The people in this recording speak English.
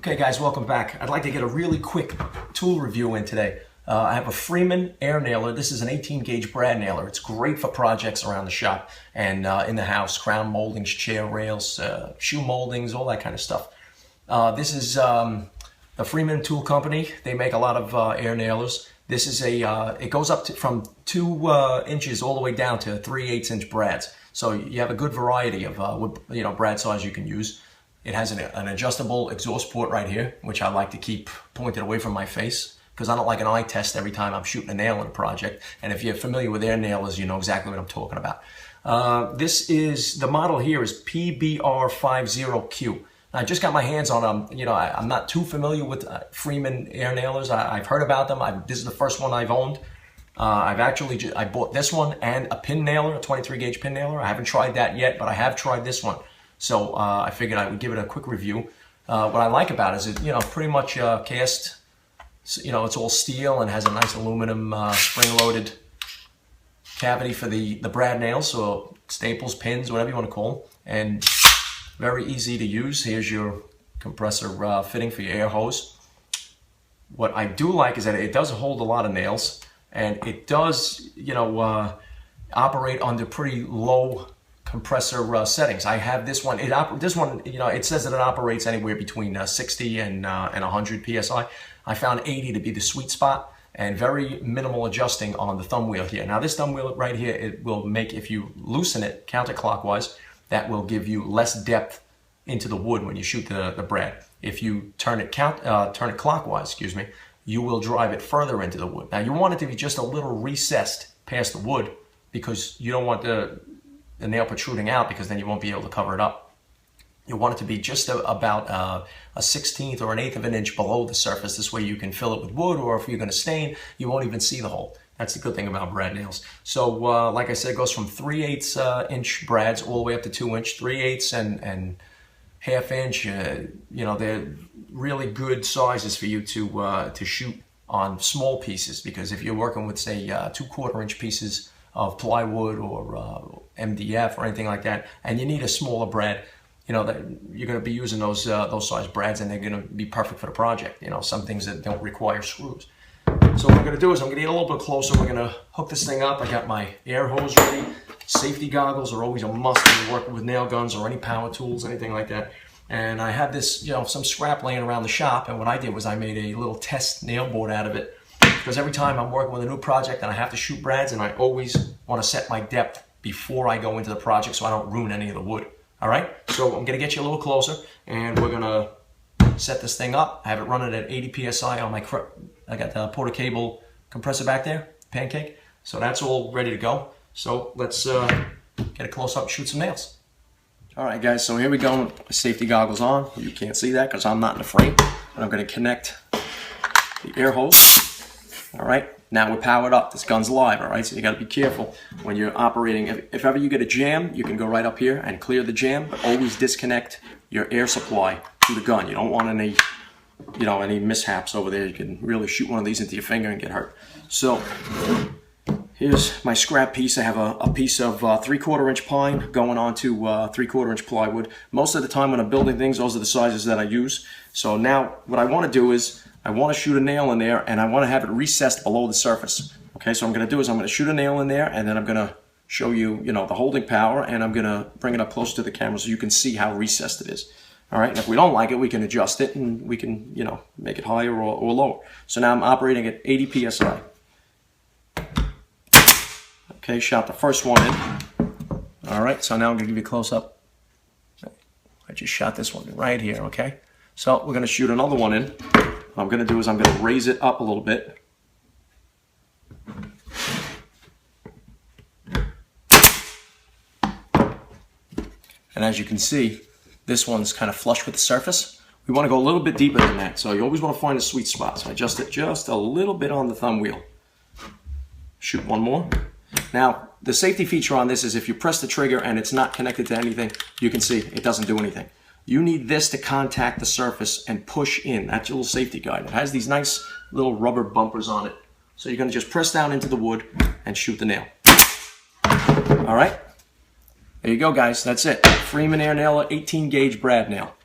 Okay guys, welcome back. I'd like to get a really quick tool review in today. I have a Freeman air nailer. This is an 18 gauge brad nailer. It's great for projects around the shop and in the house, crown moldings, chair rails, shoe moldings, all that kind of stuff. This is the Freeman tool company. They make a lot of air nailers. This is it goes up to from 2 inches all the way down to 3/8 inch brads. So you have a good variety of brad size you can use. It has an adjustable exhaust port right here, which I like to keep pointed away from my face because I don't like an eye test every time I'm shooting a nail in a project. And if you're familiar with air nailers, you know exactly what I'm talking about. The model here is PBR50Q. I just got my hands on them. I'm not too familiar with Freeman air nailers. I've heard about them. This is the first one I've owned. I bought this one and a pin nailer, a 23 gauge pin nailer. I haven't tried that yet, but I have tried this one. So I figured I would give it a quick review. What I like about it is pretty much cast. It's all steel and has a nice aluminum spring-loaded cavity for the brad nails, so staples, pins, whatever you want to call them, and very easy to use. Here's your compressor fitting for your air hose. What I do like is that it does hold a lot of nails, and it does operate under pretty low compressor settings. I have this one. It says that it operates anywhere between 60 and 100 psi. I found 80 to be the sweet spot, and very minimal adjusting on the thumb wheel here. Now this thumb wheel right here, it will make, if you loosen it counterclockwise, that will give you less depth into the wood when you shoot the brad. If you turn it clockwise, you will drive it further into the wood. Now you want it to be just a little recessed past the wood because you don't want the nail protruding out, because then you won't be able to cover it up. You want it to be just about a 1/16 or 1/8 of an inch below the surface. This way you can fill it with wood, or if you're going to stain, you won't even see the hole. That's the good thing about brad nails. So like I said, it goes from 3/8 inch brads all the way up to 2 inch, 3/8 and 1/2 inch. They're really good sizes for you to shoot on small pieces, because if you're working with, say, 2/4 inch pieces of plywood or MDF or anything like that, and you need a smaller brad, that you're going to be using those size brads, and they're going to be perfect for the project. Some things that don't require screws. So what I'm going to do is I'm going to get a little bit closer. We're going to hook this thing up. I got my air hose ready. Safety goggles are always a must when you're working with nail guns or any power tools, anything like that. And I had this, some scrap laying around the shop, and what I did was I made a little test nail board out of it, because every time I'm working with a new project and I have to shoot brads, and I always want to set my depth before I go into the project so I don't ruin any of the wood. All right, so I'm going to get you a little closer, and we're going to set this thing up. I have it running at 80 psi on my, I got the Porter cable compressor back there, pancake. So that's all ready to go. So let's get a close up and shoot some nails. All right, guys, so here we go. The safety goggles on. You can't see that because I'm not in the frame. And I'm going to connect the air hose. All right, now we're powered up. This gun's live, all right? So you got to be careful when you're operating. If ever you get a jam, you can go right up here and clear the jam, but always disconnect your air supply to the gun. You don't want any, any mishaps over there. You can really shoot one of these into your finger and get hurt. So here's my scrap piece. I have a piece of 3/4 inch pine going on to 3/4 inch plywood. Most of the time when I'm building things, those are the sizes that I use. So now what I want to do is I want to shoot a nail in there, and I want to have it recessed below the surface. Okay, so what I'm going to do is I'm going to shoot a nail in there, and then I'm going to show you, the holding power, and I'm going to bring it up close to the camera so you can see how recessed it is. All right, and if we don't like it, we can adjust it, and we can, make it higher or lower. So now I'm operating at 80 psi. Okay, shot the first one in. All right, so now I'm going to give you a close-up. I just shot this one right here, okay? So we're going to shoot another one in. What I'm going to do is I'm going to raise it up a little bit. And as you can see, this one's kind of flush with the surface. We want to go a little bit deeper than that, so you always want to find a sweet spot. So I adjust it just a little bit on the thumb wheel. Shoot one more. Now, the safety feature on this is if you press the trigger and it's not connected to anything, you can see it doesn't do anything. You need this to contact the surface and push in. That's your little safety guide. It has these nice little rubber bumpers on it. So you're going to just press down into the wood and shoot the nail. All right? There you go, guys. That's it. Freeman air nailer, 18 gauge brad nail.